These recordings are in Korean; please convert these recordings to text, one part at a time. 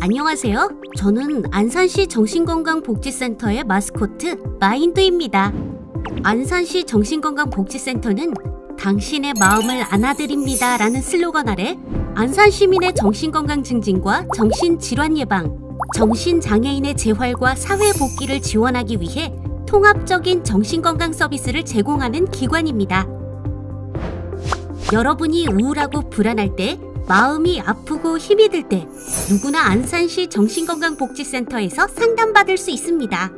안녕하세요. 저는 안산시 정신건강복지센터의 마스코트 마인드입니다. 안산시 정신건강복지센터는 당신의 마음을 안아드립니다 라는 슬로건 아래 안산 시민의 정신건강 증진과 정신질환 예방, 정신장애인의 재활과 사회 복귀를 지원하기 위해 통합적인 정신건강 서비스를 제공하는 기관입니다. 여러분이 우울하고 불안할 때, 마음이 아프고 힘이 들 때 누구나 안산시 정신건강복지센터에서 상담받을 수 있습니다.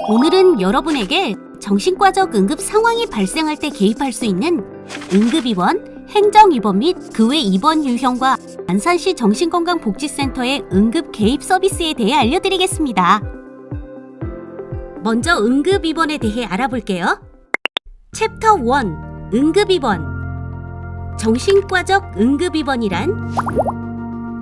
오늘은 여러분에게 정신과적 응급 상황이 발생할 때 개입할 수 있는 응급입원, 행정입원 및 그 외 입원 유형과 안산시 정신건강복지센터의 응급 개입 서비스에 대해 알려드리겠습니다. 먼저 응급입원에 대해 알아볼게요. 챕터 1. 응급입원. 정신과적 응급입원이란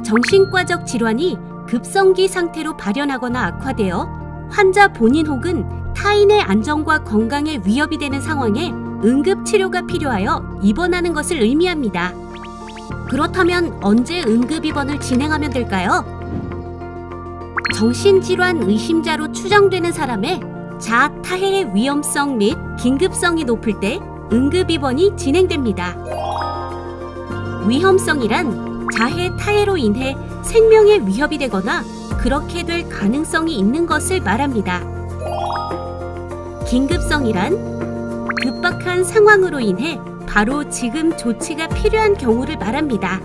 정신과적 질환이 급성기 상태로 발현하거나 악화되어 환자 본인 혹은 타인의 안전과 건강에 위협이 되는 상황에 응급치료가 필요하여 입원하는 것을 의미합니다. 그렇다면 언제 응급입원을 진행하면 될까요? 정신질환 의심자로 추정되는 사람의 자타해의 위험성 및 긴급성이 높을 때 응급입원이 진행됩니다. 위험성이란 자해 타해로 인해 생명에 위협이 되거나 그렇게 될 가능성이 있는 것을 말합니다. 긴급성이란 급박한 상황으로 인해 바로 지금 조치가 필요한 경우를 말합니다.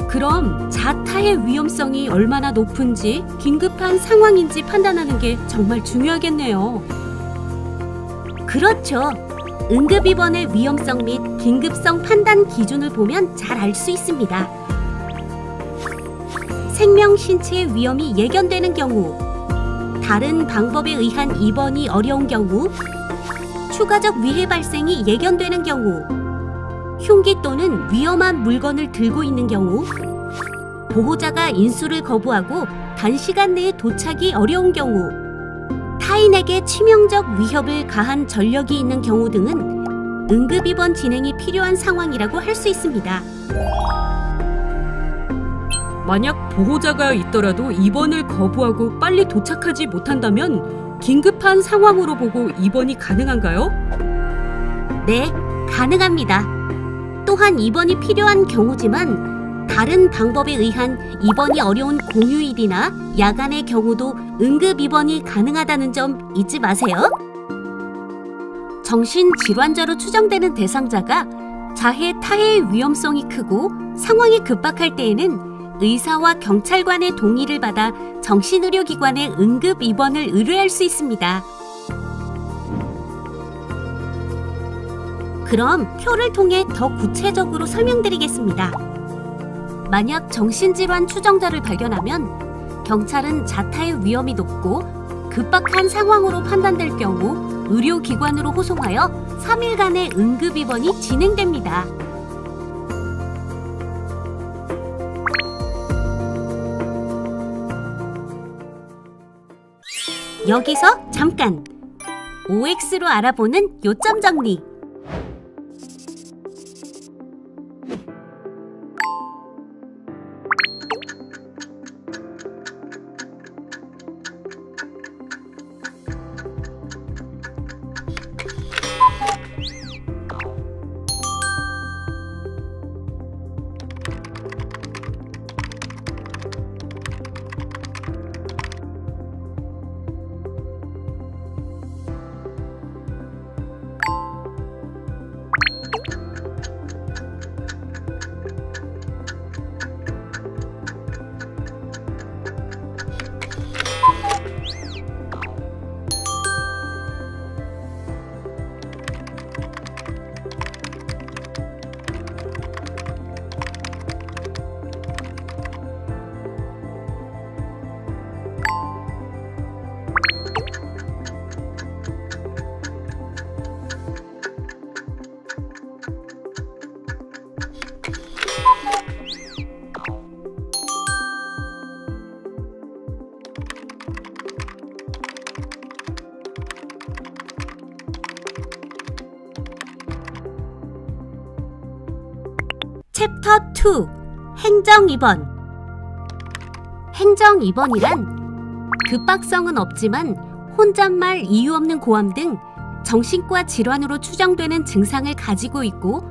그럼 자타해 위험성이 얼마나 높은지 긴급한 상황인지 판단하는 게 정말 중요하겠네요. 그렇죠. 응급입원의 위험성 및 긴급성 판단 기준을 보면 잘 알 수 있습니다. 생명 신체의 위험이 예견되는 경우, 다른 방법에 의한 입원이 어려운 경우, 추가적 위해 발생이 예견되는 경우, 흉기 또는 위험한 물건을 들고 있는 경우, 보호자가 인수를 거부하고 단시간 내에 도착이 어려운 경우, 타인에게 치명적 위협을 가한 전력이 있는 경우 등은 응급입원 진행이 필요한 상황이라고 할 수 있습니다. 만약 보호자가 있더라도 입원을 거부하고 빨리 도착하지 못한다면 긴급한 상황으로 보고 입원이 가능한가요? 네, 가능합니다. 또한 입원이 필요한 경우지만 다른 방법에 의한 입원이 어려운 공휴일이나 야간의 경우도 응급입원이 가능하다는 점 잊지 마세요. 정신질환자로 추정되는 대상자가 자해 타해의 위험성이 크고 상황이 급박할 때에는 의사와 경찰관의 동의를 받아 정신의료기관에 응급입원을 의뢰할 수 있습니다. 그럼 표를 통해 더 구체적으로 설명드리겠습니다. 만약 정신질환 추정자를 발견하면 경찰은 자타의 위험이 높고 급박한 상황으로 판단될 경우 의료기관으로 호송하여 3일간의 응급입원이 진행됩니다. 여기서 잠깐! OX로 알아보는 요점 정리! 챕터 2 행정입원 행정 입원이란 급박성은 없지만 혼잣말, 이유 없는 고함 등 정신과 질환으로 추정되는 증상을 가지고 있고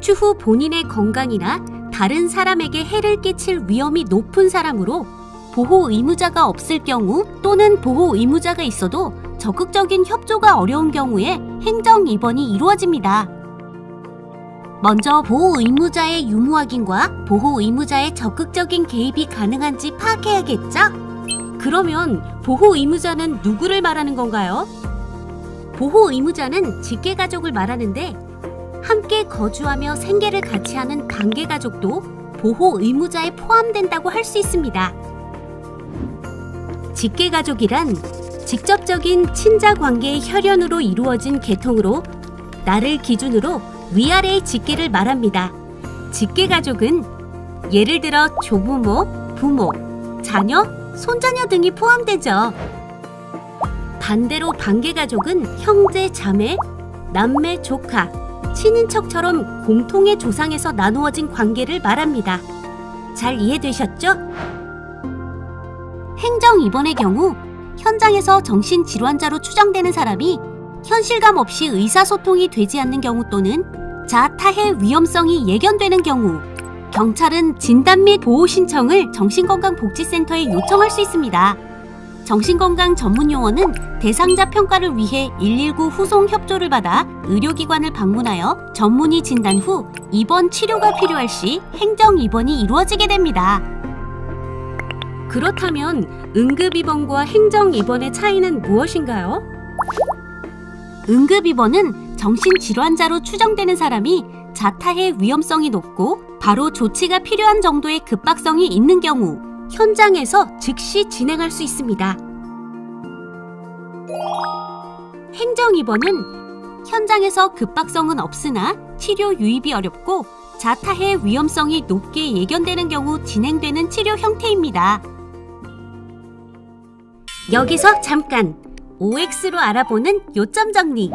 추후 본인의 건강이나 다른 사람에게 해를 끼칠 위험이 높은 사람으로 보호 의무자가 없을 경우 또는 보호 의무자가 있어도 적극적인 협조가 어려운 경우에 행정 입원이 이루어집니다. 먼저 보호 의무자의 유무 확인과 보호 의무자의 적극적인 개입이 가능한지 파악해야겠죠? 그러면 보호 의무자는 누구를 말하는 건가요? 보호 의무자는 직계가족을 말하는데 함께 거주하며 생계를 같이 하는 관계가족도 보호 의무자에 포함된다고 할 수 있습니다. 직계가족이란 직접적인 친자 관계의 혈연으로 이루어진 계통으로 나를 기준으로 위아래의 직계를 말합니다. 직계가족은 예를 들어 조부모, 부모, 자녀, 손자녀 등이 포함되죠. 반대로 반계가족은 형제, 자매, 남매, 조카, 친인척처럼 공통의 조상에서 나누어진 관계를 말합니다. 잘 이해되셨죠? 행정 입원의 경우 현장에서 정신질환자로 추정되는 사람이 현실감 없이 의사소통이 되지 않는 경우 또는 자타해 위험성이 예견되는 경우 경찰은 진단 및 보호 신청을 정신건강복지센터에 요청할 수 있습니다. 정신건강 전문요원은 대상자 평가를 위해 119 후송 협조를 받아 의료기관을 방문하여 전문의 진단 후 입원 치료가 필요할 시 행정 입원이 이루어지게 됩니다. 그렇다면 응급입원과 행정 입원의 차이는 무엇인가요? 응급입원은 정신질환자로 추정되는 사람이 자타해 위험성이 높고 바로 조치가 필요한 정도의 급박성이 있는 경우 현장에서 즉시 진행할 수 있습니다. 행정입원은 현장에서 급박성은 없으나 치료 유입이 어렵고 자타해 위험성이 높게 예견되는 경우 진행되는 치료 형태입니다. 여기서 잠깐 OX로 알아보는 요점 정리.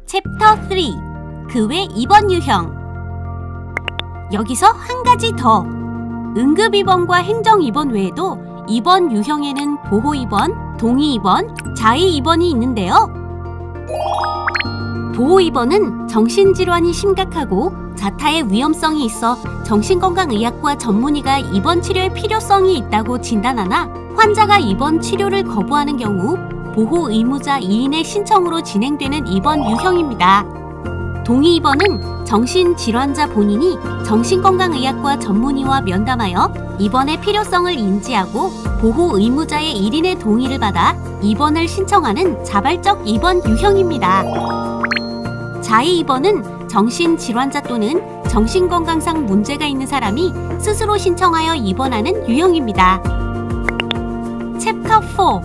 챕터 3 그 외 입원 유형. 여기서 한 가지 더. 응급입원과 행정입원 외에도 입원 유형에는 보호입원, 동의입원, 자의입원이 있는데요. 보호입원은 정신질환이 심각하고 자타의 위험성이 있어 정신건강의학과 전문의가 입원 치료의 필요성이 있다고 진단하나 환자가 입원 치료를 거부하는 경우 보호 의무자 2인의 신청으로 진행되는 입원 유형입니다. 동의입원은 정신질환자 본인이 정신건강의학과 전문의와 면담하여 입원의 필요성을 인지하고 보호 의무자의 1인의 동의를 받아 입원을 신청하는 자발적 입원 유형입니다. 자의입원은 정신질환자 또는 정신건강상 문제가 있는 사람이 스스로 신청하여 입원하는 유형입니다. 센터 4.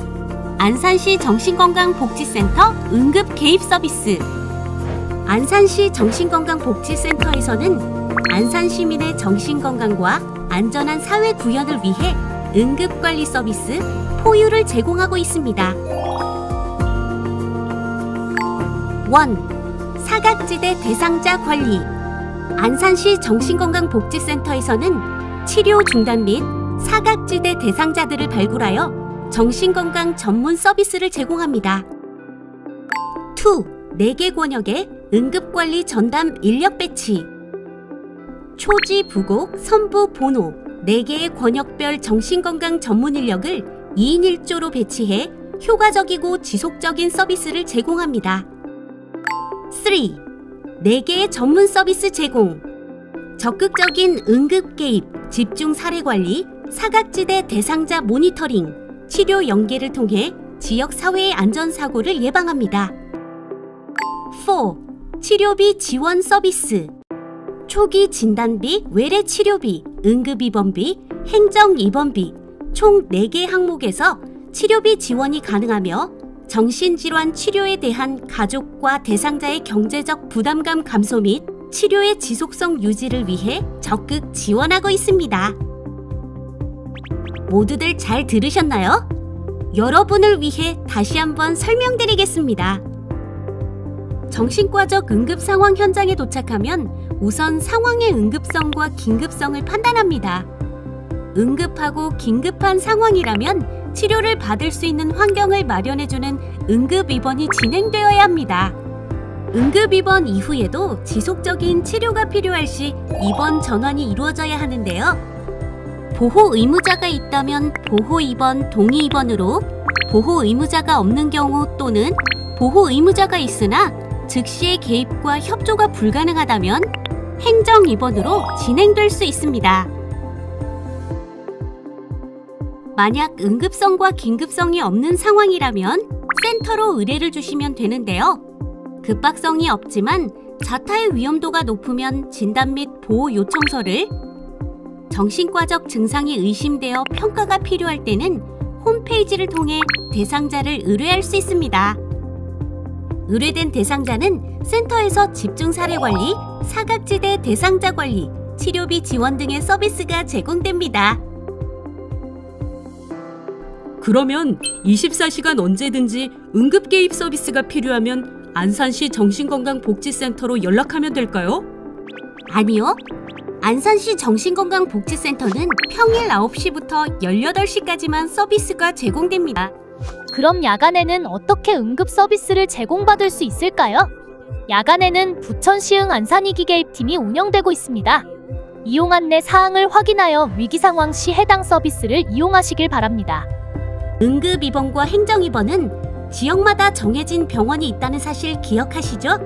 안산시 정신건강복지센터 응급 개입 서비스. 안산시 정신건강복지센터에서는 안산 시민의 정신건강과 안전한 사회 구현을 위해 응급관리 서비스 포유를 제공하고 있습니다. 1. 사각지대 대상자 관리. 안산시 정신건강복지센터에서는 치료 중단 및 사각지대 대상자들을 발굴하여 정신건강 전문 서비스를 제공합니다. 2. 4개 권역의 응급관리 전담 인력 배치. 초지, 부곡, 선부, 본호 4개의 권역별 정신건강 전문 인력을 2인 1조로 배치해 효과적이고 지속적인 서비스를 제공합니다. 3. 4개의 전문 서비스 제공. 적극적인 응급 개입, 집중 사례 관리, 사각지대 대상자 모니터링, 치료 연계를 통해 지역 사회의 안전사고를 예방합니다. 4. 치료비 지원 서비스. 초기 진단비, 외래 치료비, 응급입원비, 행정입원비 총 4개 항목에서 치료비 지원이 가능하며 정신질환 치료에 대한 가족과 대상자의 경제적 부담감 감소 및 치료의 지속성 유지를 위해 적극 지원하고 있습니다. 모두들 잘 들으셨나요? 여러분을 위해 다시 한번 설명드리겠습니다. 정신과적 응급 상황 현장에 도착하면 우선 상황의 응급성과 긴급성을 판단합니다. 응급하고 긴급한 상황이라면 치료를 받을 수 있는 환경을 마련해주는 응급입원이 진행되어야 합니다. 응급입원 이후에도 지속적인 치료가 필요할 시 입원 전환이 이루어져야 하는데요. 보호 의무자가 있다면 보호 입원, 동의 입원으로, 보호 의무자가 없는 경우 또는 보호 의무자가 있으나 즉시의 개입과 협조가 불가능하다면 행정 입원으로 진행될 수 있습니다. 만약 응급성과 긴급성이 없는 상황이라면 센터로 의뢰를 주시면 되는데요. 급박성이 없지만 자타의 위험도가 높으면 진단 및 보호 요청서를, 정신과적 증상이 의심되어 평가가 필요할 때는 홈페이지를 통해 대상자를 의뢰할 수 있습니다. 의뢰된 대상자는 센터에서 집중 사례 관리, 사각지대 대상자 관리, 치료비 지원 등의 서비스가 제공됩니다. 그러면 24시간 언제든지 응급 개입 서비스가 필요하면 안산시 정신건강복지센터로 연락하면 될까요? 아니요. 안산시 정신건강복지센터는 평일 9시부터 18시까지만 서비스가 제공됩니다. 그럼 야간에는 어떻게 응급 서비스를 제공받을 수 있을까요? 야간에는 부천시흥 안산이기개입팀이 운영되고 있습니다. 이용 안내 사항을 확인하여 위기 상황 시 해당 서비스를 이용하시길 바랍니다. 응급입원과 행정입원은 지역마다 정해진 병원이 있다는 사실 기억하시죠?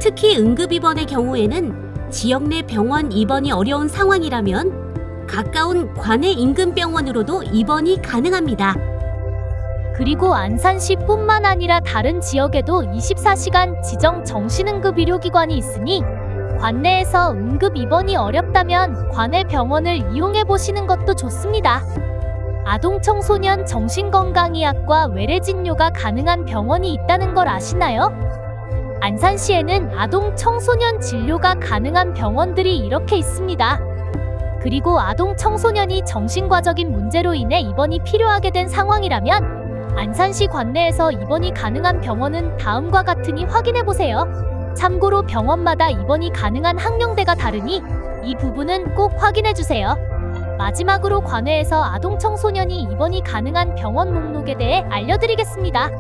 특히 응급입원의 경우에는 지역 내 병원 입원이 어려운 상황이라면 가까운 관내 인근 병원으로도 입원이 가능합니다. 그리고 안산시뿐만 아니라 다른 지역에도 24시간 지정 정신응급의료기관이 있으니 관내에서 응급 입원이 어렵다면 관내 병원을 이용해 보시는 것도 좋습니다. 아동청소년 정신건강의학과 외래진료가 가능한 병원이 있다는 걸 아시나요? 안산시에는 아동청소년 진료가 가능한 병원들이 이렇게 있습니다. 그리고 아동청소년이 정신과적인 문제로 인해 입원이 필요하게 된 상황이라면 안산시 관내에서 입원이 가능한 병원은 다음과 같으니 확인해보세요. 참고로 병원마다 입원이 가능한 학령대가 다르니 이 부분은 꼭 확인해주세요. 마지막으로 관내에서 아동청소년이 입원이 가능한 병원 목록에 대해 알려드리겠습니다.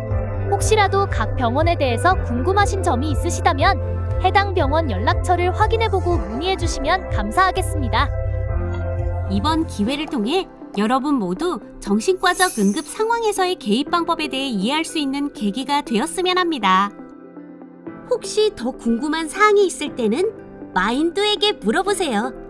혹시라도 각 병원에 대해서 궁금하신 점이 있으시다면 해당 병원 연락처를 확인해보고 문의해주시면 감사하겠습니다. 이번 기회를 통해 여러분 모두 정신과적 응급 상황에서의 개입 방법에 대해 이해할 수 있는 계기가 되었으면 합니다. 혹시 더 궁금한 사항이 있을 때는 마인드에게 물어보세요.